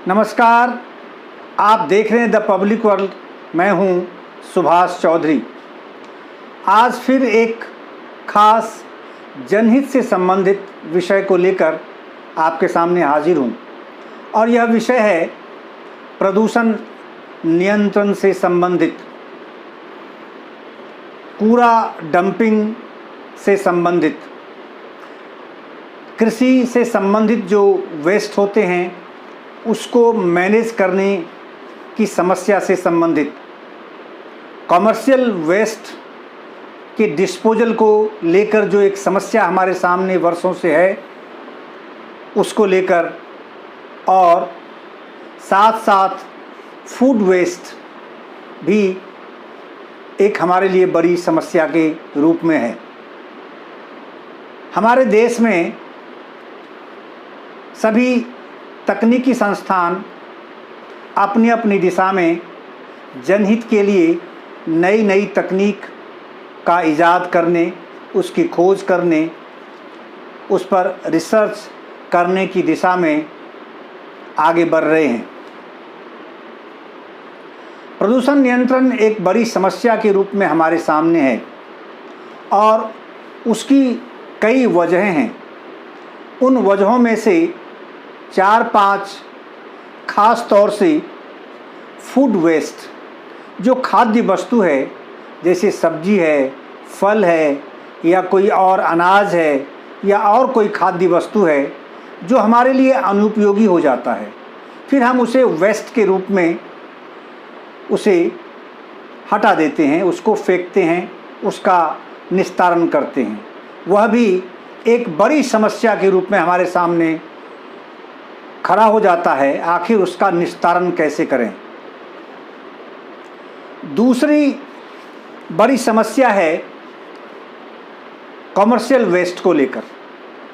नमस्कार, आप देख रहे हैं द पब्लिक वर्ल्ड। मैं हूं सुभाष चौधरी। आज फिर एक खास जनहित से संबंधित विषय को लेकर आपके सामने हाजिर हूं और यह विषय है प्रदूषण नियंत्रण से संबंधित, कूड़ा डंपिंग से संबंधित, कृषि से संबंधित जो वेस्ट होते हैं उसको मैनेज करने की समस्या से संबंधित, कमर्शियल वेस्ट के डिस्पोजल को लेकर जो एक समस्या हमारे सामने वर्षों से है उसको लेकर, और साथ साथ फूड वेस्ट भी एक हमारे लिए बड़ी समस्या के रूप में है। हमारे देश में सभी तकनीकी संस्थान अपनी अपनी दिशा में जनहित के लिए नई नई तकनीक का इजाद करने, उसकी खोज करने, उस पर रिसर्च करने की दिशा में आगे बढ़ रहे हैं। प्रदूषण नियंत्रण एक बड़ी समस्या के रूप में हमारे सामने है और उसकी कई वजहें हैं। उन वजहों में से 4-5 खास तौर से फूड वेस्ट, जो खाद्य वस्तु है, जैसे सब्जी है, फल है या कोई और अनाज है या और कोई खाद्य वस्तु है जो हमारे लिए अनुपयोगी हो जाता है, फिर हम उसे वेस्ट के रूप में उसे हटा देते हैं, उसको फेंकते हैं, उसका निस्तारण करते हैं। वह भी एक बड़ी समस्या के रूप में हमारे सामने खड़ा हो जाता है। आखिर उसका निस्तारण कैसे करें? दूसरी बड़ी समस्या है कमर्शियल वेस्ट को लेकर।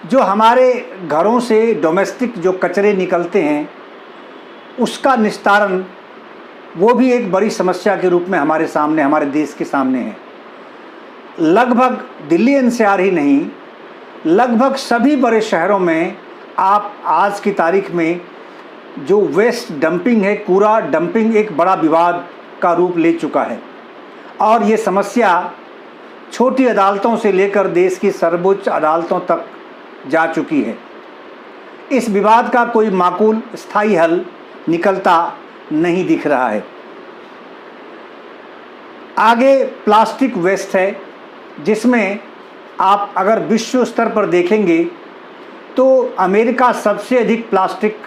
जो हमारे घरों से डोमेस्टिक जो कचरे निकलते हैं उसका निस्तारण, वो भी एक बड़ी समस्या के रूप में हमारे सामने, हमारे देश के सामने है। लगभग दिल्ली एनसीआर ही नहीं, लगभग सभी बड़े शहरों में आप आज की तारीख में जो वेस्ट डंपिंग है, कूड़ा डंपिंग एक बड़ा विवाद का रूप ले चुका है और ये समस्या छोटी अदालतों से लेकर देश की सर्वोच्च अदालतों तक जा चुकी है। इस विवाद का कोई माकूल स्थायी हल निकलता नहीं दिख रहा है। आगे प्लास्टिक वेस्ट है, जिसमें आप अगर विश्व स्तर पर देखेंगे तो अमेरिका सबसे अधिक प्लास्टिक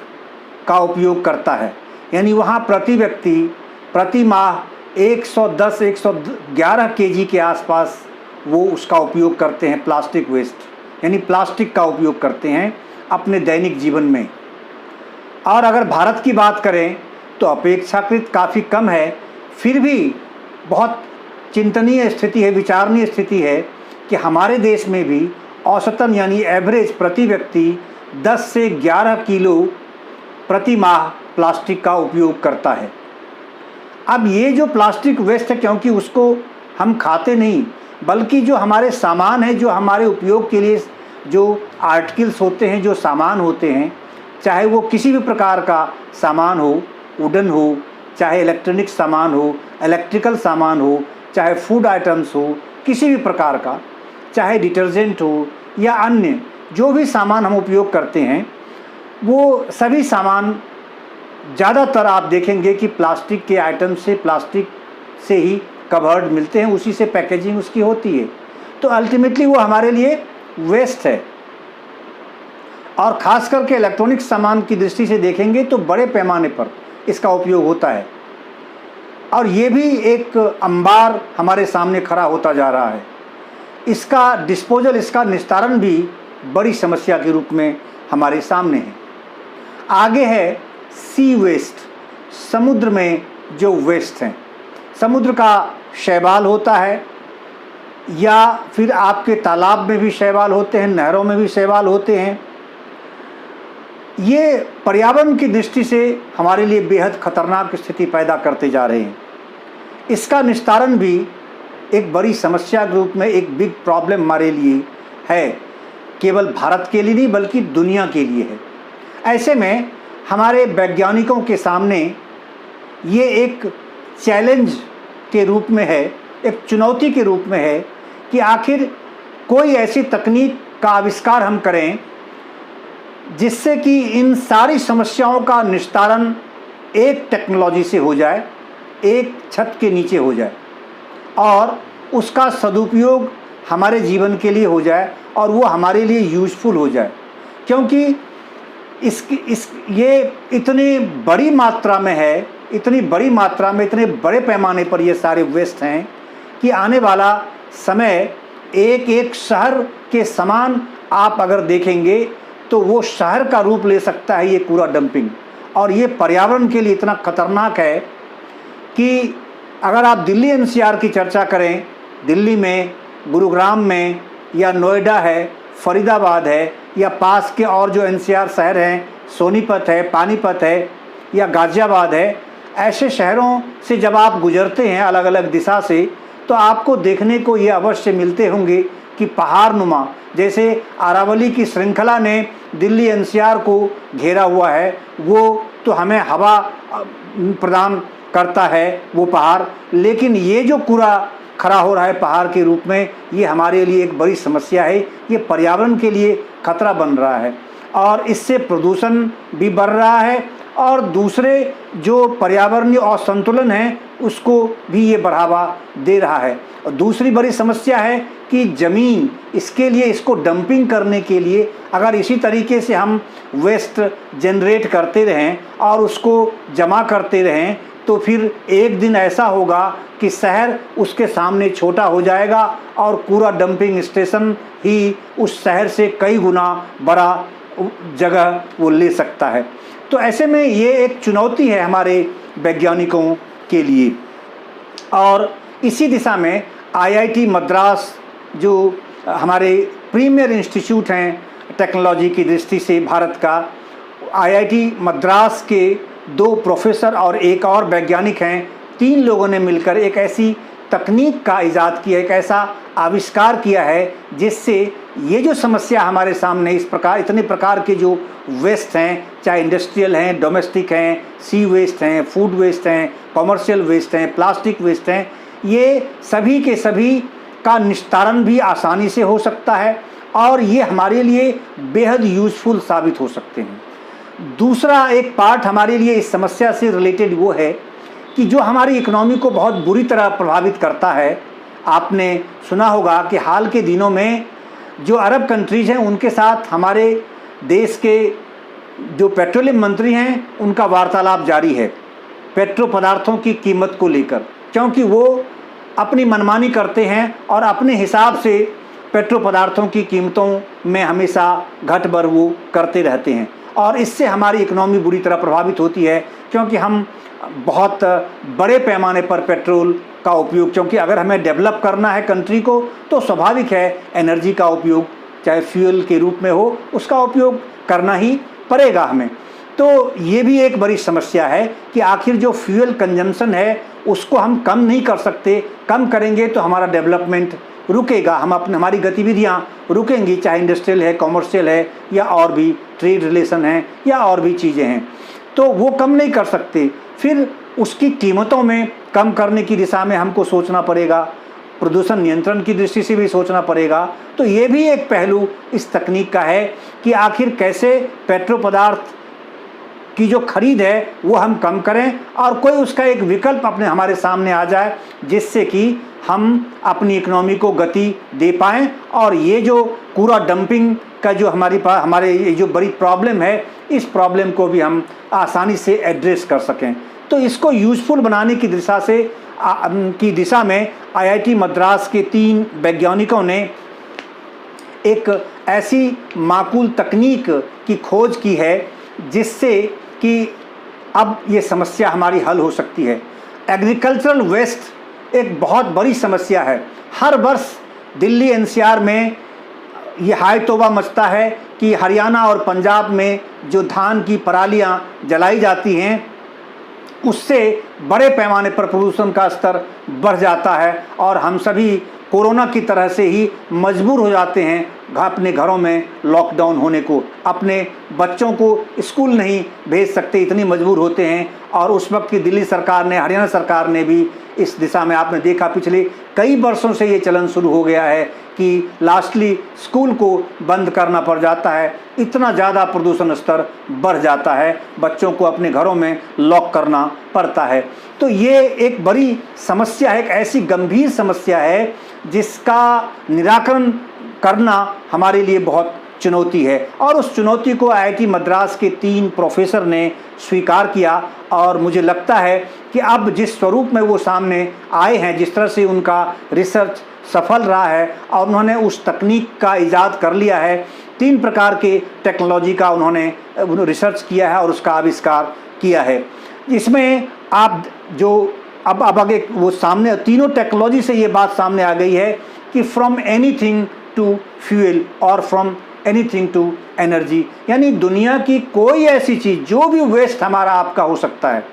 का उपयोग करता है। यानी वहाँ प्रति व्यक्ति प्रति माह 110-111 केजी के आसपास वो उसका उपयोग करते हैं, प्लास्टिक वेस्ट यानी प्लास्टिक का उपयोग करते हैं अपने दैनिक जीवन में। और अगर भारत की बात करें तो अपेक्षाकृत काफ़ी कम है, फिर भी बहुत चिंतनीय स्थिति है, विचारणीय स्थिति है कि हमारे देश में भी औसतन यानी एवरेज प्रति व्यक्ति 10 से 11 किलो प्रति माह प्लास्टिक का उपयोग करता है। अब ये जो प्लास्टिक वेस्ट है, क्योंकि उसको हम खाते नहीं, बल्कि जो हमारे सामान है, जो हमारे उपयोग के लिए जो आर्टिकल्स होते हैं, जो सामान होते हैं, चाहे वो किसी भी प्रकार का सामान हो, वुडन हो, चाहे इलेक्ट्रॉनिक सामान हो, इलेक्ट्रिकल सामान हो, चाहे फूड आइटम्स हो, किसी भी प्रकार का, चाहे डिटर्जेंट हो या अन्य जो भी सामान हम उपयोग करते हैं, वो सभी सामान ज़्यादातर आप देखेंगे कि प्लास्टिक के आइटम से, प्लास्टिक से ही कवर्ड मिलते हैं, उसी से पैकेजिंग उसकी होती है। तो अल्टीमेटली वो हमारे लिए वेस्ट है। और ख़ास करके इलेक्ट्रॉनिक सामान की दृष्टि से देखेंगे तो बड़े पैमाने पर इसका उपयोग होता है और ये भी एक अंबार हमारे सामने खड़ा होता जा रहा है। इसका डिस्पोजल, इसका निस्तारण भी बड़ी समस्या के रूप में हमारे सामने है। आगे है सी वेस्ट, समुद्र में जो वेस्ट हैं, समुद्र का शैवाल होता है या फिर आपके तालाब में भी शैवाल होते हैं, नहरों में भी शैवाल होते हैं। ये पर्यावरण की दृष्टि से हमारे लिए बेहद खतरनाक स्थिति पैदा करते जा रहे हैं। इसका निस्तारण भी एक बड़ी समस्या के रूप में, एक बिग प्रॉब्लम हमारे लिए है, केवल भारत के लिए नहीं बल्कि दुनिया के लिए है। ऐसे में हमारे वैज्ञानिकों के सामने ये एक चैलेंज के रूप में है, एक चुनौती के रूप में है कि आखिर कोई ऐसी तकनीक का आविष्कार हम करें जिससे कि इन सारी समस्याओं का निस्तारण एक टेक्नोलॉजी से हो जाए, एक छत के नीचे हो जाए और उसका सदुपयोग हमारे जीवन के लिए हो जाए और वो हमारे लिए यूज़फुल हो जाए। क्योंकि ये इतनी बड़ी मात्रा में है, इतनी बड़ी मात्रा में, इतने बड़े पैमाने पर ये सारे वेस्ट हैं कि आने वाला समय एक एक शहर के समान आप अगर देखेंगे तो वो शहर का रूप ले सकता है ये कूड़ा डंपिंग। और ये पर्यावरण के लिए इतना खतरनाक है कि अगर आप दिल्ली एनसीआर की चर्चा करें, दिल्ली में, गुरुग्राम में या नोएडा है, फरीदाबाद है या पास के और जो एनसीआर शहर हैं, सोनीपत है, पानीपत है या गाज़ियाबाद है, ऐसे शहरों से जब आप गुजरते हैं अलग अलग दिशा से तो आपको देखने को ये अवश्य मिलते होंगे कि पहाड़ नुमा, जैसे अरावली की श्रृंखला ने दिल्ली एनसीआर को घेरा हुआ है, वो तो हमें हवा प्रदान करता है वो पहाड़, लेकिन ये जो कूड़ा खड़ा हो रहा है पहाड़ के रूप में, ये हमारे लिए एक बड़ी समस्या है। ये पर्यावरण के लिए खतरा बन रहा है और इससे प्रदूषण भी बढ़ रहा है और दूसरे जो पर्यावरणीय असंतुलन है उसको भी ये बढ़ावा दे रहा है। और दूसरी बड़ी समस्या है कि ज़मीन, इसके लिए, इसको डंपिंग करने के लिए अगर इसी तरीके से हम वेस्ट जनरेट करते रहें और उसको जमा करते रहें तो फिर एक दिन ऐसा होगा कि शहर उसके सामने छोटा हो जाएगा और कूड़ा डंपिंग स्टेशन ही उस शहर से कई गुना बड़ा जगह वो ले सकता है। तो ऐसे में ये एक चुनौती है हमारे वैज्ञानिकों के लिए। और इसी दिशा में आईआईटी मद्रास जो हमारे प्रीमियर इंस्टीट्यूट हैं टेक्नोलॉजी की दृष्टि से भारत का, आईआईटी मद्रास के 2 प्रोफेसर और एक और वैज्ञानिक हैं, 3 लोगों ने मिलकर एक ऐसी तकनीक का इजाद किया, एक ऐसा आविष्कार किया है जिससे ये जो समस्या हमारे सामने इस प्रकार, इतने प्रकार के जो वेस्ट हैं, चाहे इंडस्ट्रियल हैं, डोमेस्टिक हैं, सी वेस्ट हैं, फूड वेस्ट हैं, कॉमर्शियल वेस्ट हैं, प्लास्टिक वेस्ट हैं, ये सभी के सभी का निस्तारण भी आसानी से हो सकता है और ये हमारे लिए बेहद यूज़फुल साबित हो सकते हैं। दूसरा एक पार्ट हमारे लिए इस समस्या से रिलेटेड वो है कि जो हमारी इकोनॉमी को बहुत बुरी तरह प्रभावित करता है। आपने सुना होगा कि हाल के दिनों में जो अरब कंट्रीज़ हैं उनके साथ हमारे देश के जो पेट्रोलियम मंत्री हैं उनका वार्तालाप जारी है पेट्रो पदार्थों की कीमत को लेकर, क्योंकि वो अपनी मनमानी करते हैं और अपने हिसाब से पेट्रो पदार्थों की कीमतों में हमेशा घट बढ़ वो करते रहते हैं और इससे हमारी इकोनॉमी बुरी तरह प्रभावित होती है। क्योंकि हम बहुत बड़े पैमाने पर पेट्रोल का उपयोग, क्योंकि अगर हमें डेवलप करना है कंट्री को तो स्वाभाविक है एनर्जी का उपयोग, चाहे फ्यूल के रूप में हो, उसका उपयोग करना ही पड़ेगा हमें। तो ये भी एक बड़ी समस्या है कि आखिर जो फ्यूल कंजम्पशन है उसको हम कम नहीं कर सकते, कम करेंगे तो हमारा डेवलपमेंट रुकेगा, हमारी गतिविधियाँ रुकेंगी, चाहे इंडस्ट्रियल है, कॉमर्शियल है या और भी ट्रेड रिलेशन है या और भी चीज़ें हैं, तो वो कम नहीं कर सकते। फिर उसकी कीमतों में कम करने की दिशा में हमको सोचना पड़ेगा, प्रदूषण नियंत्रण की दृष्टि से भी सोचना पड़ेगा। तो ये भी एक पहलू इस तकनीक का है कि आखिर कैसे पेट्रो पदार्थ की जो खरीद है वो हम कम करें और कोई उसका एक विकल्प अपने हमारे सामने आ जाए जिससे कि हम अपनी इकोनॉमी को गति दे पाएँ और ये जो कूड़ा डंपिंग का जो हमारे ये जो बड़ी प्रॉब्लम है, इस प्रॉब्लम को भी हम आसानी से एड्रेस कर सकें। तो इसको यूज़फुल बनाने की दिशा में आईआईटी मद्रास के 3 वैज्ञानिकों ने एक ऐसी माकूल तकनीक की खोज की है जिससे कि अब ये समस्या हमारी हल हो सकती है। एग्रीकल्चरल वेस्ट एक बहुत बड़ी समस्या है। हर वर्ष दिल्ली एनसीआर में ये हाय तौबा मचता है कि हरियाणा और पंजाब में जो धान की परालियाँ जलाई जाती हैं उससे बड़े पैमाने पर प्रदूषण का स्तर बढ़ जाता है और हम सभी कोरोना की तरह से ही मजबूर हो जाते हैं अपने घरों में लॉकडाउन होने को, अपने बच्चों को स्कूल नहीं भेज सकते, इतनी मजबूर होते हैं। और उस वक्त की दिल्ली सरकार ने, हरियाणा सरकार ने भी इस दिशा में, आपने देखा पिछले कई वर्षों से ये चलन शुरू हो गया है कि लास्टली स्कूल को बंद करना पड़ जाता है, इतना ज़्यादा प्रदूषण स्तर बढ़ जाता है, बच्चों को अपने घरों में लॉक करना पड़ता है। तो ये एक बड़ी समस्या है, एक ऐसी गंभीर समस्या है जिसका निराकरण करना हमारे लिए बहुत चुनौती है। और उस चुनौती को आईआईटी मद्रास के 3 प्रोफेसर ने स्वीकार किया और मुझे लगता है कि अब जिस स्वरूप में वो सामने आए हैं, जिस तरह से उनका रिसर्च सफल रहा है और उन्होंने उस तकनीक का इजाद कर लिया है, 3 प्रकार के टेक्नोलॉजी का उन्होंने रिसर्च किया है और उसका आविष्कार किया है। इसमें आप जो अब आगे वो सामने तीनों टेक्नोलॉजी से ये बात सामने आ गई है कि फ्रॉम एनीथिंग टू फ्यूल और फ्रॉम एनीथिंग टू एनर्जी, यानी दुनिया की कोई ऐसी चीज़, जो भी वेस्ट हमारा आपका हो सकता है,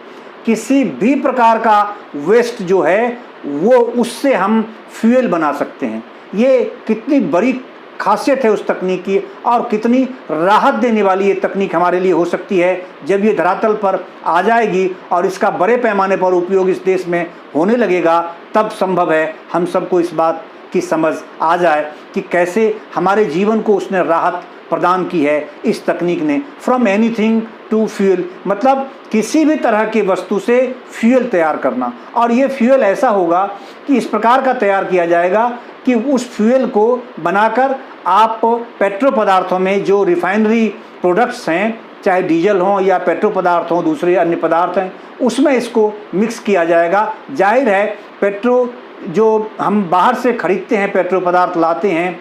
किसी भी प्रकार का वेस्ट जो है वो उससे हम फ्यूल बना सकते हैं। ये कितनी बड़ी खासियत है उस तकनीक की और कितनी राहत देने वाली ये तकनीक हमारे लिए हो सकती है जब ये धरातल पर आ जाएगी और इसका बड़े पैमाने पर उपयोग इस देश में होने लगेगा। तब संभव है हम सबको इस बात की समझ आ जाए कि कैसे हमारे जीवन को उसने राहत प्रदान की है इस तकनीक ने। फ्रॉम एनीथिंग टू फ्यूल, मतलब किसी भी तरह की वस्तु से फ्यूल तैयार करना, और ये फ्यूल ऐसा होगा कि इस प्रकार का तैयार किया जाएगा कि उस फ्यूल को बनाकर आप पेट्रो पदार्थों में जो रिफाइनरी प्रोडक्ट्स हैं, चाहे डीजल हों या पेट्रो पदार्थ हों, दूसरे अन्य पदार्थ हैं, उसमें इसको मिक्स किया जाएगा। जाहिर है पेट्रो जो हम बाहर से खरीदते हैं, पेट्रो पदार्थ लाते हैं,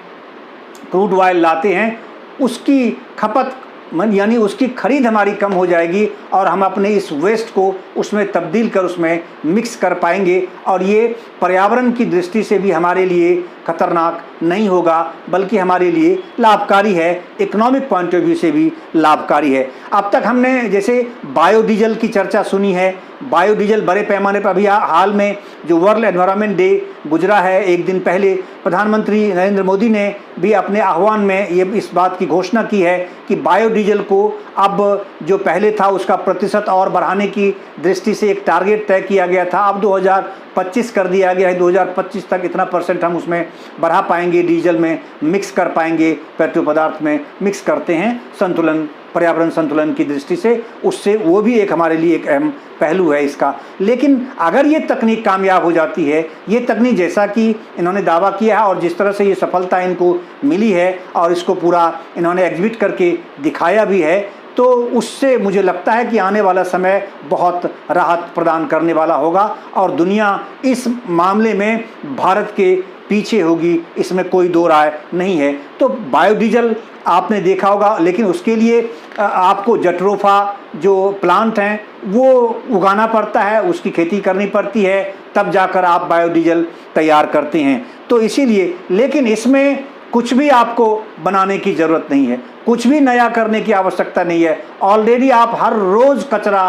क्रूड ऑयल लाते हैं, उसकी खपत यानी उसकी खरीद हमारी कम हो जाएगी और हम अपने इस वेस्ट को उसमें तब्दील कर उसमें मिक्स कर पाएंगे। और ये पर्यावरण की दृष्टि से भी हमारे लिए खतरनाक नहीं होगा, बल्कि हमारे लिए लाभकारी है, इकोनॉमिक पॉइंट ऑफ व्यू से भी लाभकारी है। अब तक हमने जैसे बायोडीजल की चर्चा सुनी है। बायोडीजल बड़े पैमाने पर अभी हाल में जो वर्ल्ड एनवायरनमेंट डे गुजरा है, एक दिन पहले प्रधानमंत्री नरेंद्र मोदी ने भी अपने आह्वान में ये इस बात की घोषणा की है कि बायोडीजल को अब जो पहले था उसका प्रतिशत और बढ़ाने की दृष्टि से एक टारगेट तय किया गया था, अब 2025 कर दिया गया है। 2025 तक इतना % हम उसमें बढ़ा पाएंगे, डीजल में मिक्स कर पाएंगे, पेट्रो पदार्थ में मिक्स करते हैं संतुलन, पर्यावरण संतुलन की दृष्टि से, उससे वो भी एक हमारे लिए एक अहम पहलू है इसका। लेकिन अगर ये तकनीक कामयाब हो जाती है, ये तकनीक जैसा कि इन्होंने दावा किया है और जिस तरह से ये सफलता इनको मिली है और इसको पूरा इन्होंने एग्जिबिट करके दिखाया भी है, तो उससे मुझे लगता है कि आने वाला समय बहुत राहत प्रदान करने वाला होगा और दुनिया इस मामले में भारत के पीछे होगी, इसमें कोई दो राय नहीं है। तो बायोडीजल आपने देखा होगा, लेकिन उसके लिए आपको जट्रोफा जो प्लांट हैं वो उगाना पड़ता है, उसकी खेती करनी पड़ती है, तब जाकर आप बायोडीजल तैयार करते हैं। तो इसीलिए, लेकिन इसमें कुछ भी आपको बनाने की ज़रूरत नहीं है, कुछ भी नया करने की आवश्यकता नहीं है। ऑलरेडी आप हर रोज़ कचरा,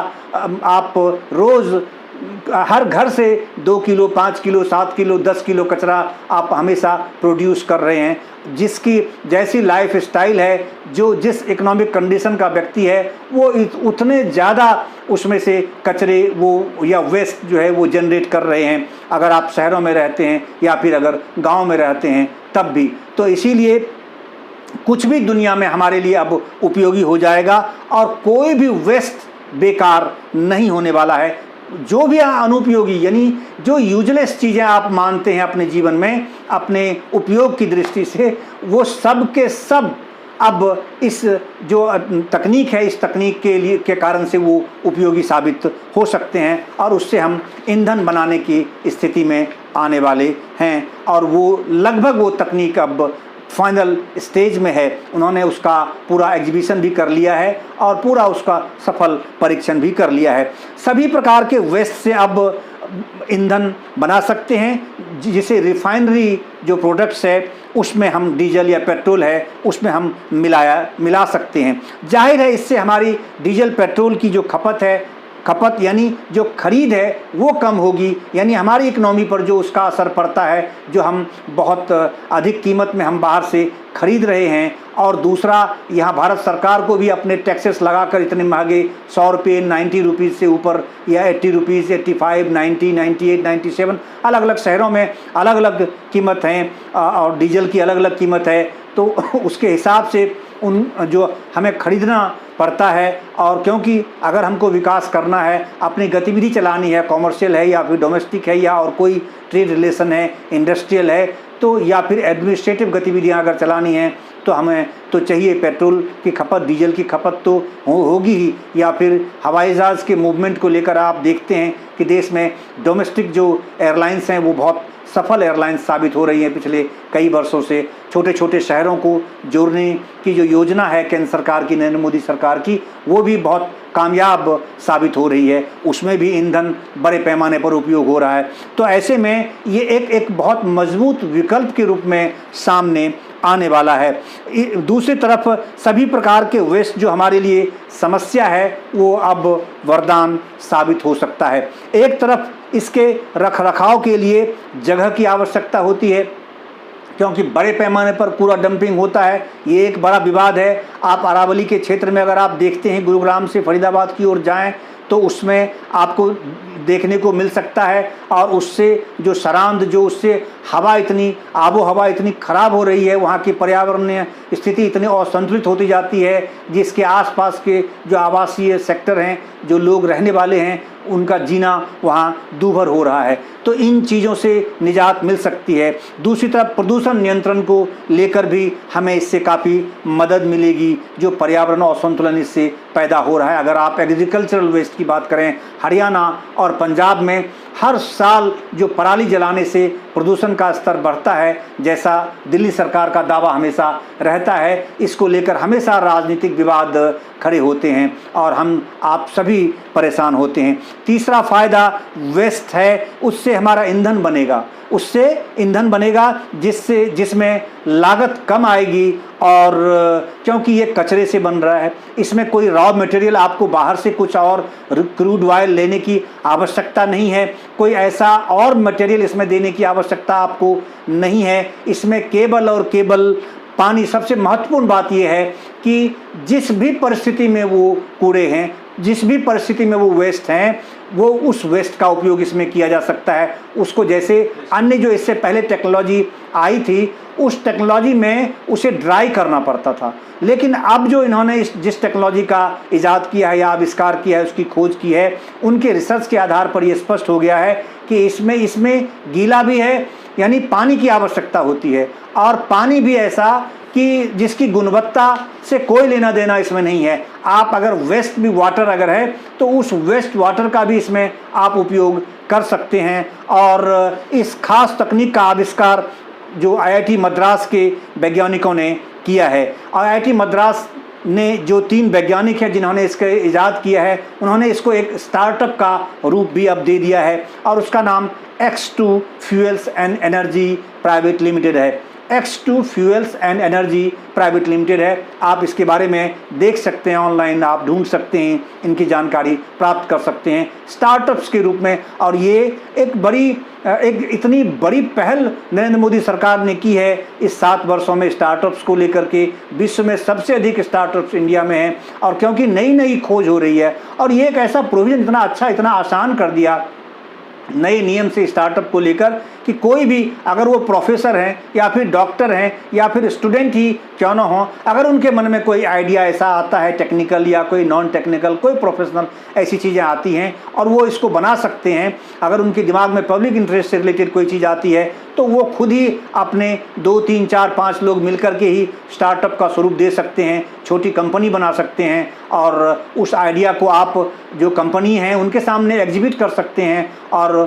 आप रोज़ हर घर से 2 किलो, 5 किलो, 7 किलो, 10 किलो कचरा आप हमेशा प्रोड्यूस कर रहे हैं। जिसकी जैसी लाइफ स्टाइल है, जो जिस इकोनॉमिक कंडीशन का व्यक्ति है, वो उतने ज़्यादा उसमें से कचरे वो या वेस्ट जो है वो जनरेट कर रहे हैं, अगर आप शहरों में रहते हैं या फिर अगर गांव में रहते हैं तब भी। तो इसीलिए कुछ भी दुनिया में हमारे लिए अब उपयोगी हो जाएगा और कोई भी वेस्ट बेकार नहीं होने वाला है। जो भी अनुपयोगी, यानी जो यूजलेस चीज़ें आप मानते हैं अपने जीवन में अपने उपयोग की दृष्टि से, वो सब के सब अब इस जो तकनीक है, इस तकनीक के कारण से वो उपयोगी साबित हो सकते हैं और उससे हम ईंधन बनाने की स्थिति में आने वाले हैं। और वो लगभग वो तकनीक अब फाइनल स्टेज में है। उन्होंने उसका पूरा एग्जीबिशन भी कर लिया है और पूरा उसका सफल परीक्षण भी कर लिया है। सभी प्रकार के वेस्ट से अब ईंधन बना सकते हैं, जिसे रिफाइनरी जो प्रोडक्ट्स है उसमें हम डीजल या पेट्रोल है उसमें हम मिला सकते हैं। जाहिर है इससे हमारी डीजल पेट्रोल की जो खपत यानी जो खरीद है वो कम होगी, यानी हमारी इकनॉमी पर जो उसका असर पड़ता है, जो हम बहुत अधिक कीमत में हम बाहर से खरीद रहे हैं, और दूसरा यहाँ भारत सरकार को भी अपने टैक्सेस लगाकर इतने महंगे 100 रुपये 90 रुपीज़ से ऊपर या 80 रुपीज़ 85 90 98 97 अलग अलग शहरों में अलग अलग कीमत हैं, और डीजल की अलग अलग कीमत है। तो उसके हिसाब से उन जो हमें खरीदना पड़ता है। और क्योंकि अगर हमको विकास करना है, अपनी गतिविधि चलानी है, कॉमर्शियल है या फिर डोमेस्टिक है या और कोई ट्रेड रिलेशन है, इंडस्ट्रियल है, तो या फिर एडमिनिस्ट्रेटिव गतिविधियां अगर चलानी हैं, तो हमें तो चाहिए पेट्रोल की खपत, डीजल की खपत तो होगी ही। या फिर हवाई जहाज़ के मूवमेंट को लेकर आप देखते हैं कि देश में डोमेस्टिक जो एयरलाइंस हैं वो बहुत सफल एयरलाइंस साबित हो रही हैं पिछले कई वर्षों से। छोटे छोटे शहरों को जोड़ने की जो योजना है केंद्र सरकार की, नरेंद्र मोदी सरकार की, वो भी बहुत कामयाब साबित हो रही है। उसमें भी ईंधन बड़े पैमाने पर उपयोग हो रहा है। तो ऐसे में ये एक बहुत मजबूत विकल्प के रूप में सामने आने वाला है। दूसरी तरफ सभी प्रकार के वेस्ट जो हमारे लिए समस्या है, वो अब वरदान साबित हो सकता है। एक तरफ इसके रखरखाव के लिए जगह की आवश्यकता होती है, क्योंकि बड़े पैमाने पर कूड़ा डंपिंग होता है। ये एक बड़ा विवाद है। आप अरावली के क्षेत्र में अगर आप देखते हैं, गुरुग्राम से फरीदाबाद की ओर जाएं, तो उसमें आपको देखने को मिल सकता है। और उससे जो सरांद, जो उससे हवा इतनी, आबो हवा इतनी ख़राब हो रही है, वहाँ की पर्यावरणीय स्थिति इतनी असंतुलित होती जाती है, जिसके आसपास के जो आवासीय सेक्टर हैं, जो लोग रहने वाले हैं, उनका जीना वहाँ दूभर हो रहा है। तो इन चीज़ों से निजात मिल सकती है। दूसरी तरफ प्रदूषण नियंत्रण को लेकर भी हमें इससे काफ़ी मदद मिलेगी, जो पर्यावरण असंतुलन इससे पैदा हो रहा है। अगर आप एग्रीकल्चरल वेस्ट की बात करें, हरियाणा और पंजाब में हर साल जो पराली जलाने से प्रदूषण का स्तर बढ़ता है, जैसा दिल्ली सरकार का दावा हमेशा रहता है, इसको लेकर हमेशा राजनीतिक विवाद खड़े होते हैं और आप सभी परेशान होते हैं। तीसरा फ़ायदा वेस्ट है, उससे हमारा ईंधन बनेगा, जिसमें लागत कम आएगी। और क्योंकि ये कचरे से बन रहा है, इसमें कोई रॉ मटेरियल आपको बाहर से कुछ और क्रूड ऑयल लेने की आवश्यकता नहीं है, कोई ऐसा और मटेरियल इसमें देने की आवश्यकता आपको नहीं है। इसमें केवल और केवल पानी। सबसे महत्वपूर्ण बात यह है कि जिस भी परिस्थिति में वो कूड़े हैं, जिस भी परिस्थिति में वो वेस्ट हैं, वो उस वेस्ट का उपयोग इसमें किया जा सकता है। उसको जैसे अन्य जो इससे पहले टेक्नोलॉजी आई थी, उस टेक्नोलॉजी में उसे ड्राई करना पड़ता था, लेकिन अब जो इन्होंने जिस टेक्नोलॉजी का इजाद किया है या आविष्कार किया है, उसकी खोज की है, उनके रिसर्च के आधार पर यह स्पष्ट हो गया है कि इसमें गीला भी है, यानी पानी की आवश्यकता होती है, और पानी भी ऐसा कि जिसकी गुणवत्ता से कोई लेना देना इसमें नहीं है। आप अगर वेस्ट भी वाटर अगर है, तो उस वेस्ट वाटर का भी इसमें आप उपयोग कर सकते हैं। और इस खास तकनीक का आविष्कार जो IIT मद्रास के वैज्ञानिकों ने किया है, और IIT मद्रास ने जो 3 वैज्ञानिक हैं जिन्होंने इसका इजाद किया है, उन्होंने इसको एक स्टार्टअप का रूप भी अब दे दिया है, और उसका नाम X2 fuels and energy private limited है। X2 fuels and energy private limited है। आप इसके बारे में देख सकते हैं, ऑनलाइन आप ढूंढ सकते हैं, इनकी जानकारी प्राप्त कर सकते हैं स्टार्टअप्स के रूप में। और ये एक इतनी बड़ी पहल नरेंद्र मोदी सरकार ने की है इस 7 वर्षों में स्टार्टअप्स को लेकर के। विश्व में सबसे अधिक स्टार्टअप्स इंडिया में हैं, और क्योंकि नई नई खोज हो रही है, और ये एक ऐसा प्रोविज़न इतना अच्छा, इतना आसान कर दिया नए नियम से स्टार्टअप को लेकर, कि कोई भी अगर वो प्रोफेसर हैं या फिर डॉक्टर हैं या फिर स्टूडेंट ही क्यों ना हो, अगर उनके मन में कोई आइडिया ऐसा आता है, टेक्निकल या कोई नॉन टेक्निकल, कोई प्रोफेशनल ऐसी चीज़ें आती हैं और वो इसको बना सकते हैं। अगर उनके दिमाग में पब्लिक इंटरेस्ट से रिलेटेड कोई चीज़ आती है, तो वो खुद ही अपने 2, 3, 4, 5 लोग मिलकर के ही स्टार्टअप का स्वरूप दे सकते हैं, छोटी कंपनी बना सकते हैं, और उस आइडिया को आप जो कंपनी हैं उनके सामने एग्जिबिट कर सकते हैं, और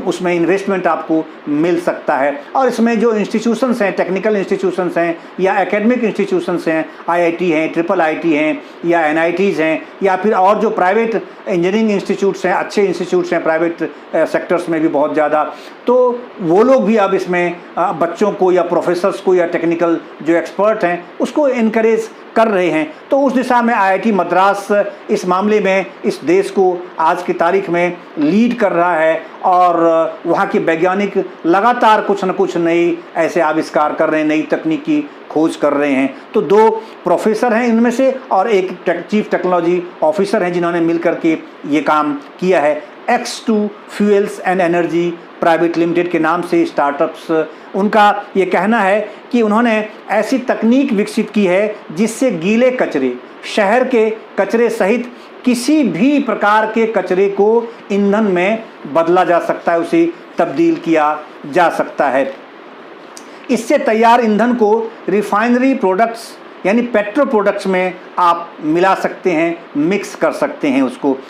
उसमें इन्वेस्टमेंट आपको मिल सकता है। और इसमें जो इंस्टीट्यूशंस हैं, टेक्निकल इंस्टीट्यूशंस हैं या एकेडमिक इंस्टीट्यूशंस हैं, IIT हैं, IIIT हैं या NITs हैं, या फिर और जो प्राइवेट इंजीनियरिंग इंस्टीट्यूट्स हैं, अच्छे इंस्टीट्यूट्स हैं प्राइवेट सेक्टर्स में भी बहुत ज़्यादा, तो वो लोग भी अब इसमें बच्चों को या प्रोफेसर्स को या टेक्निकल जो एक्सपर्ट हैं उसको इनकरेज कर रहे हैं। तो उस दिशा में IIT मद्रास इस मामले में इस देश को आज की तारीख में लीड कर रहा है, और वहाँ के वैज्ञानिक लगातार कुछ न कुछ नई ऐसे आविष्कार कर रहे हैं, नई तकनीकी खोज कर रहे हैं। तो 2 प्रोफेसर हैं इनमें से और एक चीफ टेक्नोलॉजी ऑफिसर हैं जिन्होंने मिलकर के ये काम किया है। X2 fuels and energy private limited के नाम से स्टार्टअप्स, उनका ये कहना है कि उन्होंने ऐसी तकनीक विकसित की है जिससे गीले कचरे, शहर के कचरे सहित किसी भी प्रकार के कचरे को ईंधन में बदला जा सकता है, उसे तब्दील किया जा सकता है। इससे तैयार ईंधन को रिफाइनरी प्रोडक्ट्स यानी पेट्रो प्रोडक्ट्स में आप मिला सकते हैं, मिक्स कर सकते हैं,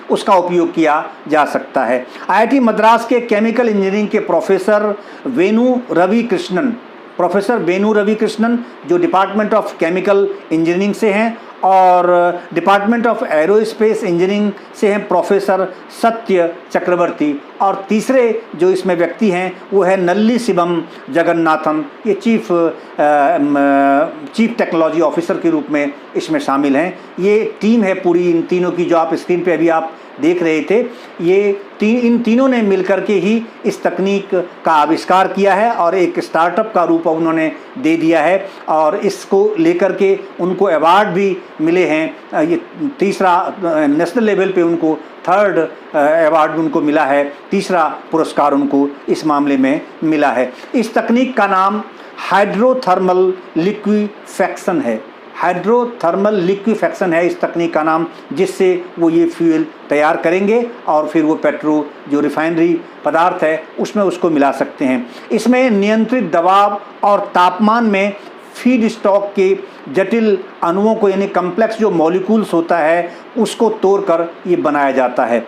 उसका उपयोग किया जा सकता है। IIT मद्रास के केमिकल इंजीनियरिंग के प्रोफेसर वेणु रवि कृष्णन जो डिपार्टमेंट ऑफ केमिकल इंजीनियरिंग से हैं और डिपार्टमेंट ऑफ एरोस्पेस इंजीनियरिंग से हैं प्रोफेसर सत्य चक्रवर्ती, और तीसरे जो इसमें व्यक्ति हैं वो है नल्ली शिवम जगन्नाथन, ये चीफ टेक्नोलॉजी ऑफिसर के रूप में इसमें शामिल हैं। ये टीम है पूरी इन तीनों की जो आप स्क्रीन पे अभी आप देख रहे थे। इन तीनों ने मिलकर के ही इस तकनीक का आविष्कार किया है और एक स्टार्टअप का रूप उन्होंने दे दिया है और इसको लेकर के उनको अवार्ड भी मिले हैं। ये तीसरा नेशनल लेवल पे उनको 3rd अवार्ड उनको मिला है, तीसरा पुरस्कार उनको इस मामले में मिला है। इस तकनीक का नाम हाइड्रोथर्मल लिक्विफैक्शन है। हाइड्रोथर्मल लिक्विफैक्शन है इस तकनीक का नाम, जिससे वो ये फ्यूल तैयार करेंगे और फिर वो पेट्रो जो रिफाइनरी पदार्थ है उसमें उसको मिला सकते हैं। इसमें नियंत्रित दबाव और तापमान में फीड स्टॉक के जटिल अणुओं को यानी कम्प्लेक्स जो मॉलिक्यूल्स होता है उसको तोड़कर ये बनाया जाता है।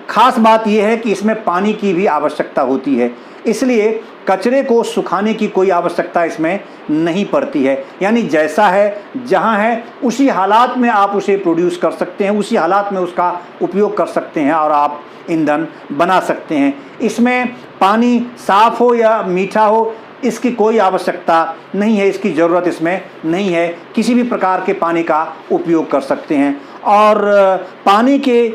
खास बात यह है कि इसमें पानी की भी आवश्यकता होती है, इसलिए कचरे को सुखाने की कोई आवश्यकता इसमें नहीं पड़ती है। यानी जैसा है जहाँ है उसी हालात में आप उसे प्रोड्यूस कर सकते हैं, उसी हालात में उसका उपयोग कर सकते हैं और आप ईंधन बना सकते हैं। इसमें पानी साफ़ हो या मीठा हो इसकी कोई आवश्यकता नहीं है, इसकी ज़रूरत इसमें नहीं है, किसी भी प्रकार के पानी का उपयोग कर सकते हैं। और पानी के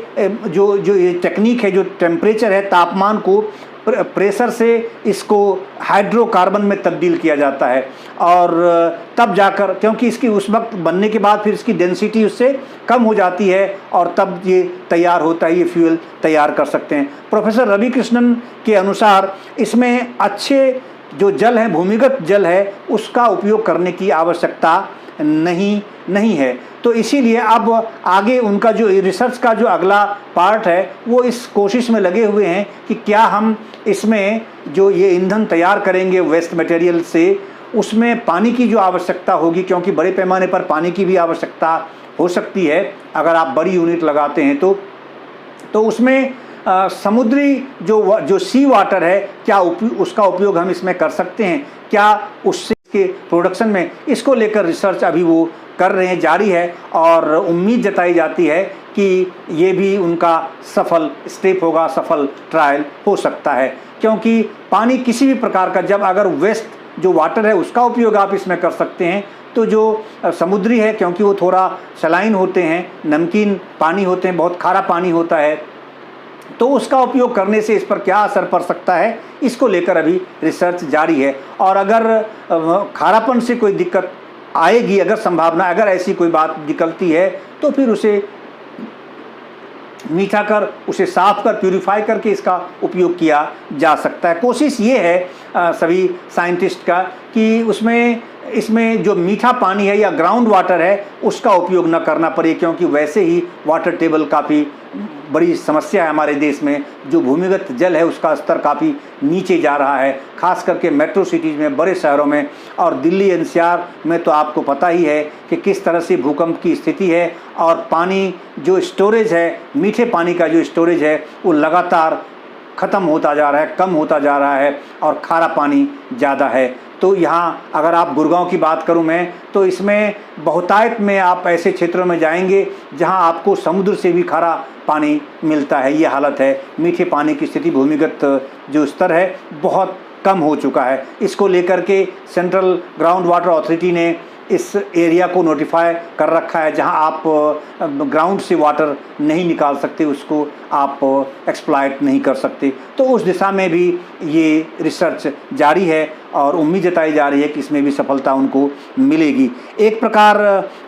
जो ये टेक्निक है, जो टेम्परेचर है, तापमान को प्रेशर से इसको हाइड्रोकार्बन में तब्दील किया जाता है और तब जाकर, क्योंकि इसकी उस वक्त बनने के बाद फिर इसकी डेंसिटी उससे कम हो जाती है और तब ये तैयार होता है, ये फ्यूल तैयार कर सकते हैं। प्रोफेसर रवि कृष्णन के अनुसार इसमें अच्छे जो जल है, भूमिगत जल है, उसका उपयोग करने की आवश्यकता नहीं है। तो इसीलिए अब आगे उनका जो रिसर्च का जो अगला पार्ट है वो इस कोशिश में लगे हुए हैं कि क्या हम इसमें जो ये ईंधन तैयार करेंगे वेस्ट मटेरियल से, उसमें पानी की जो आवश्यकता होगी, क्योंकि बड़े पैमाने पर पानी की भी आवश्यकता हो सकती है अगर आप बड़ी यूनिट लगाते हैं तो उसमें समुद्री जो सी वाटर है, क्या उसका उपयोग हम इसमें कर सकते हैं, क्या उससे के प्रोडक्शन में, इसको लेकर रिसर्च अभी वो कर रहे हैं, जारी है और उम्मीद जताई जाती है कि ये भी उनका सफल स्टेप होगा, सफल ट्रायल हो सकता है। क्योंकि पानी किसी भी प्रकार का, जब अगर वेस्ट जो वाटर है उसका उपयोग आप इसमें कर सकते हैं, तो जो समुद्री है, क्योंकि वो थोड़ा सलाइन होते हैं, नमकीन पानी होते हैं, बहुत खारा पानी होता है, तो उसका उपयोग करने से इस पर क्या असर पड़ सकता है, इसको लेकर अभी रिसर्च जारी है। और अगर खारापन से कोई दिक्कत आएगी, अगर संभावना, अगर ऐसी कोई बात निकलती है, तो फिर उसे मीठा कर, उसे साफ कर, प्यूरिफाई करके इसका उपयोग किया जा सकता है। कोशिश ये है सभी साइंटिस्ट का कि इसमें जो मीठा पानी है या ग्राउंड वाटर है उसका उपयोग न करना पड़े, क्योंकि वैसे ही वाटर टेबल काफ़ी बड़ी समस्या है हमारे देश में। जो भूमिगत जल है उसका स्तर काफ़ी नीचे जा रहा है, खास करके मेट्रो सिटीज़ में, बड़े शहरों में, और दिल्ली एनसीआर में तो आपको पता ही है कि किस तरह से भूकंप की स्थिति है और पानी जो स्टोरेज है, मीठे पानी का जो स्टोरेज है वो लगातार ख़त्म होता जा रहा है, कम होता जा रहा है और खारा पानी ज़्यादा है। तो यहाँ अगर आप गुड़गांव की बात करूँ मैं, तो इसमें बहुतायत में आप ऐसे क्षेत्रों में जाएंगे जहाँ आपको समुद्र से भी खारा पानी मिलता है। ये हालत है, मीठे पानी की स्थिति, भूमिगत जो स्तर है बहुत कम हो चुका है। इसको लेकर के सेंट्रल ग्राउंड वाटर अथॉरिटी ने इस एरिया को नोटिफाई कर रखा है जहां आप ग्राउंड से वाटर नहीं निकाल सकते, उसको आप एक्सप्लॉइट नहीं कर सकते। तो उस दिशा में भी ये रिसर्च जारी है और उम्मीद जताई जा रही है कि इसमें भी सफलता उनको मिलेगी। एक प्रकार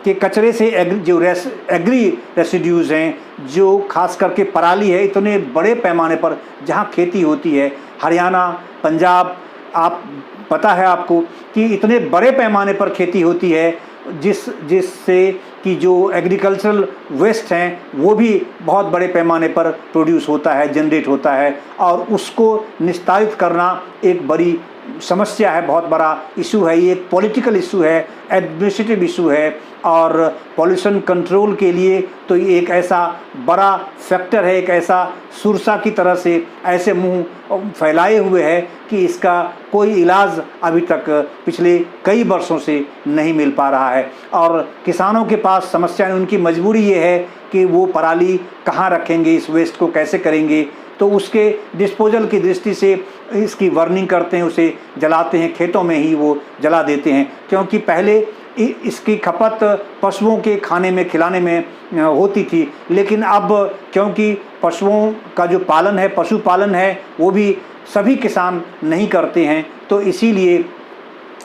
के कचरे से जो एग्री रेसिड्यूज़ हैं, जो खास करके पराली है, इतने बड़े पैमाने पर जहाँ खेती होती है, हरियाणा, पंजाब, आप पता है आपको कि इतने बड़े पैमाने पर खेती होती है जिससे कि जो एग्रीकल्चरल वेस्ट हैं वो भी बहुत बड़े पैमाने पर प्रोड्यूस होता है, जनरेट होता है, और उसको निस्तारित करना एक बड़ी समस्या है, बहुत बड़ा इशू है। ये एक पॉलिटिकल इशू है, एडमिनिस्ट्रेटिव इशू है, और पॉल्यूशन कंट्रोल के लिए तो ये एक ऐसा बड़ा फैक्टर है, एक ऐसा सुरसा की तरह से ऐसे मुंह फैलाए हुए है कि इसका कोई इलाज अभी तक पिछले कई वर्षों से नहीं मिल पा रहा है। और किसानों के पास समस्या, उनकी मजबूरी ये है कि वो पराली कहाँ रखेंगे, इस वेस्ट को कैसे करेंगे, तो उसके डिस्पोजल की दृष्टि से इसकी बर्निंग करते हैं, उसे जलाते हैं, खेतों में ही वो जला देते हैं। क्योंकि पहले इसकी खपत पशुओं के खाने में, खिलाने में होती थी, लेकिन अब क्योंकि पशुओं का जो पालन है, पशुपालन है, वो भी सभी किसान नहीं करते हैं, तो इसीलिए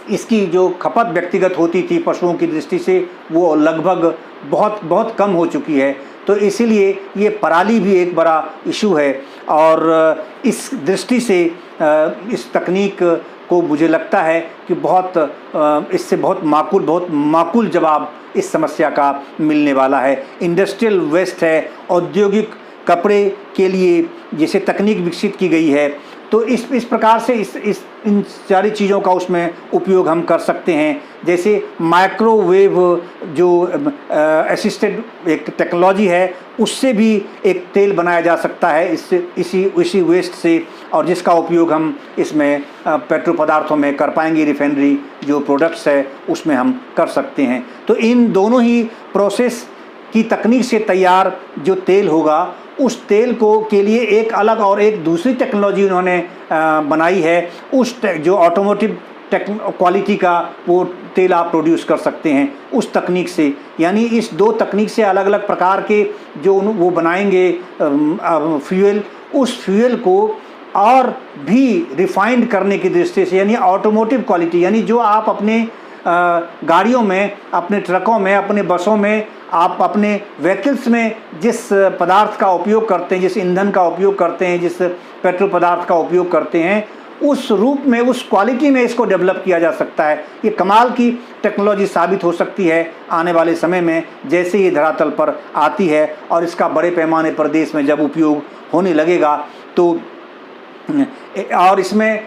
इसकी जो खपत व्यक्तिगत होती थी पशुओं की दृष्टि से वो लगभग बहुत कम हो चुकी है। तो इसीलिए ये पराली भी एक बड़ा इशू है, और इस दृष्टि से इस तकनीक को मुझे लगता है कि इससे बहुत माकूल जवाब इस समस्या का मिलने वाला है। इंडस्ट्रियल वेस्ट है, औद्योगिक कपड़े के लिए जैसे तकनीक विकसित की गई है, तो इस प्रकार से इन सारी चीज़ों का उसमें उपयोग हम कर सकते हैं। जैसे माइक्रोवेव जो असिस्टेड एक टेक्नोलॉजी है, उससे भी एक तेल बनाया जा सकता है इसी वेस्ट से, और जिसका उपयोग हम इसमें पेट्रो पदार्थों में कर पाएंगे, रिफाइनरी जो प्रोडक्ट्स है उसमें हम कर सकते हैं। तो इन दोनों ही प्रोसेस की तकनीक से तैयार जो तेल होगा, उस तेल को के लिए एक अलग और एक दूसरी टेक्नोलॉजी उन्होंने बनाई है। जो ऑटोमोटिव क्वालिटी का वो तेल आप प्रोड्यूस कर सकते हैं उस तकनीक से। यानी इस दो तकनीक से अलग अलग प्रकार के जो वो बनाएंगे फ्यूल, उस फ्यूल को और भी रिफाइंड करने की दृष्टि से, यानी ऑटोमोटिव क्वालिटी, यानी जो आप अपने गाड़ियों में, अपने ट्रकों में, अपने बसों में, आप अपने व्हीकल्स में जिस पदार्थ का उपयोग करते हैं, जिस ईंधन का उपयोग करते हैं, जिस पेट्रो पदार्थ का उपयोग करते हैं, उस रूप में, उस क्वालिटी में इसको डेवलप किया जा सकता है। ये कमाल की टेक्नोलॉजी साबित हो सकती है आने वाले समय में, जैसे ये धरातल पर आती है और इसका बड़े पैमाने पर देश में जब उपयोग होने लगेगा। तो और इसमें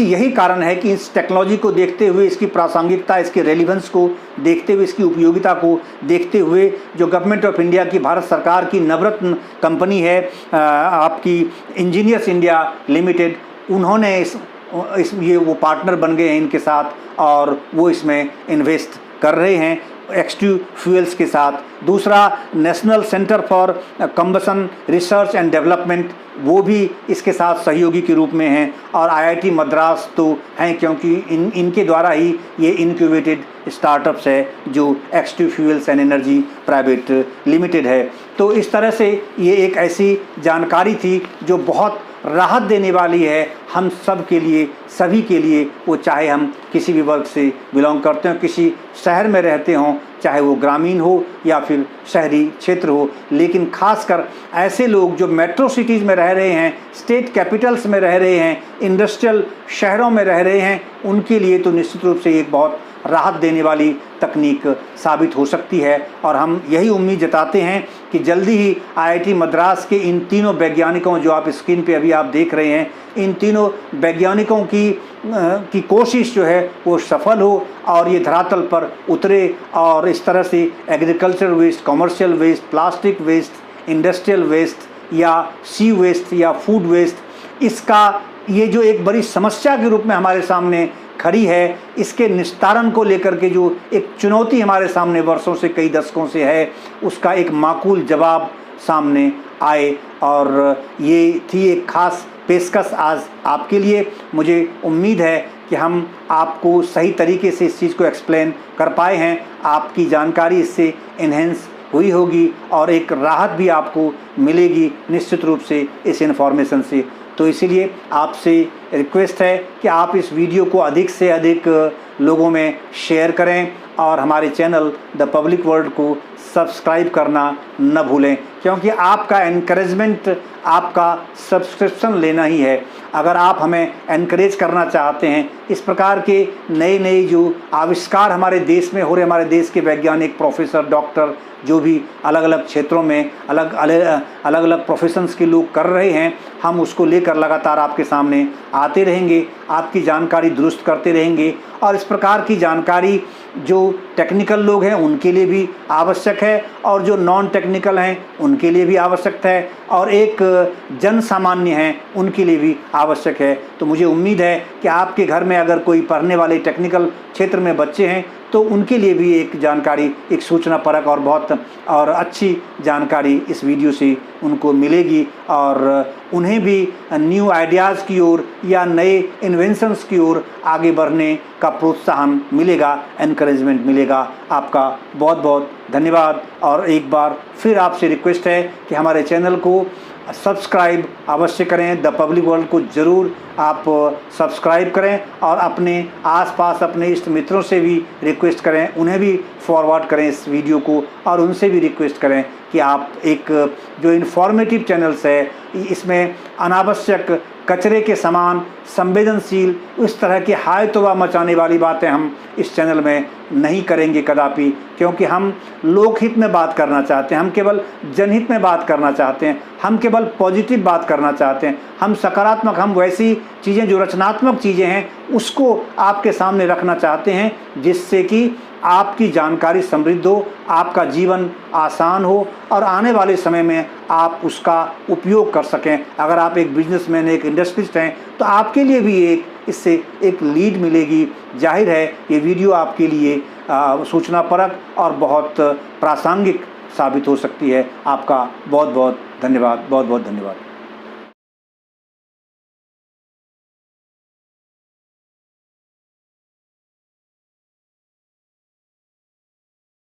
यही कारण है कि इस टेक्नोलॉजी को देखते हुए, इसकी प्रासंगिकता, इसके रेलिवेंस को देखते हुए, इसकी उपयोगिता को देखते हुए, जो गवर्नमेंट ऑफ इंडिया की, भारत सरकार की नवरत्न कंपनी है आपकी इंजीनियर्स इंडिया लिमिटेड, उन्होंने ये वो पार्टनर बन गए हैं इनके साथ, और वो इसमें इन्वेस्ट कर रहे हैं एक्सट्रू फ्यूल्स के साथ। दूसरा, national centre for combustion research and development, वो भी इसके साथ सहयोगी के रूप में हैं, और आईआईटी मद्रास तो हैं, क्योंकि इनके द्वारा ही ये इनक्यूबेटेड स्टार्टअप्स है जो Extru fuels and energy private limited है। तो इस तरह से ये एक ऐसी जानकारी थी जो बहुत राहत देने वाली है हम सब के लिए, सभी के लिए, वो चाहे हम किसी भी वर्ग से बिलोंग करते हों, किसी शहर में रहते हों, चाहे वो ग्रामीण हो या फिर शहरी क्षेत्र हो, लेकिन खासकर ऐसे लोग जो मेट्रो सिटीज़ में रह रहे हैं, स्टेट कैपिटल्स में रह रहे हैं, इंडस्ट्रियल शहरों में रह रहे हैं, उनके लिए तो निश्चित रूप से एक बहुत राहत देने वाली तकनीक साबित हो सकती है। और हम यही उम्मीद जताते हैं कि जल्दी ही आईआईटी मद्रास के इन तीनों वैज्ञानिकों, जो आप स्क्रीन पे अभी आप देख रहे हैं, इन तीनों वैज्ञानिकों की कोशिश जो है वो सफल हो और ये धरातल पर उतरे, और इस तरह से agriculture waste, commercial waste, plastic waste, industrial waste या सी वेस्ट या फूड वेस्ट, इसका ये जो एक बड़ी समस्या के रूप में हमारे सामने खड़ी है, इसके निस्तारण को लेकर के जो एक चुनौती हमारे सामने वर्षों से, कई दशकों से है, उसका एक माकूल जवाब सामने आए। और ये थी एक खास पेशकश आज आपके लिए। मुझे उम्मीद है कि हम आपको सही तरीके से इस चीज़ को एक्सप्लेन कर पाए हैं, आपकी जानकारी इससे इन्हेंस हुई होगी और एक राहत भी आपको मिलेगी निश्चित रूप से इस इन्फॉर्मेशन से। तो इसीलिए आपसे रिक्वेस्ट है कि आप इस वीडियो को अधिक से अधिक लोगों में शेयर करें और हमारे चैनल द पब्लिक वर्ल्ड को सब्सक्राइब करना न भूलें, क्योंकि आपका एनकरेजमेंट, आपका सब्सक्रिप्शन लेना ही है। अगर आप हमें एनकरेज करना चाहते हैं, इस प्रकार के नए नए जो आविष्कार हमारे देश में हो रहे, हमारे देश के वैज्ञानिक, प्रोफेसर, डॉक्टर, जो भी अलग अलग क्षेत्रों में अलग अलग प्रोफेशंस के लोग कर रहे हैं, हम उसको लेकर लगातार आपके सामने आते रहेंगे, आपकी जानकारी दुरुस्त करते रहेंगे। और इस प्रकार की जानकारी जो टेक्निकल लोग हैं उनके लिए भी आवश्यक है और जो नॉन टेक्निकल हैं उनके लिए भी आवश्यक है और एक जन सामान्य हैं उनके लिए भी आवश्यक है। तो मुझे उम्मीद है कि आपके घर में अगर कोई पढ़ने वाले टेक्निकल क्षेत्र में बच्चे हैं तो उनके लिए भी एक जानकारी, एक सूचना परक और बहुत और अच्छी जानकारी इस वीडियो से उनको मिलेगी और उन्हें भी न्यू आइडियाज़ की ओर या नए इन्वेंशंस की ओर आगे बढ़ने का प्रोत्साहन मिलेगा, एनकरेजमेंट मिलेगा। आपका बहुत बहुत धन्यवाद और एक बार फिर आपसे रिक्वेस्ट है कि हमारे चैनल को सब्सक्राइब अवश्य करें, द पब्लिक वर्ल्ड को ज़रूर आप सब्सक्राइब करें और अपने आसपास अपने इष्ट मित्रों से भी रिक्वेस्ट करें, उन्हें भी फॉरवर्ड करें इस वीडियो को और उनसे भी रिक्वेस्ट करें कि आप एक जो इन्फॉर्मेटिव चैनल्स है, इसमें अनावश्यक कचरे के समान संवेदनशील उस तरह की हाय तौबा मचाने वाली बातें हम इस चैनल में नहीं करेंगे कदापि, क्योंकि हम लोकहित में बात करना चाहते हैं, हम केवल जनहित में बात करना चाहते हैं, हम केवल पॉजिटिव बात करना चाहते हैं, हम सकारात्मक, हम वैसी चीज़ें जो रचनात्मक चीज़ें हैं उसको आपके सामने रखना चाहते हैं जिससे कि आपकी जानकारी समृद्ध हो, आपका जीवन आसान हो और आने वाले समय में आप उसका उपयोग कर सकें। अगर आप एक बिजनेसमैन, एक इंडस्ट्रिस्ट हैं तो आपके लिए भी इससे एक लीड मिलेगी। जाहिर है ये वीडियो आपके लिए सूचना परक और बहुत प्रासंगिक साबित हो सकती है। आपका बहुत बहुत धन्यवाद, बहुत बहुत धन्यवाद।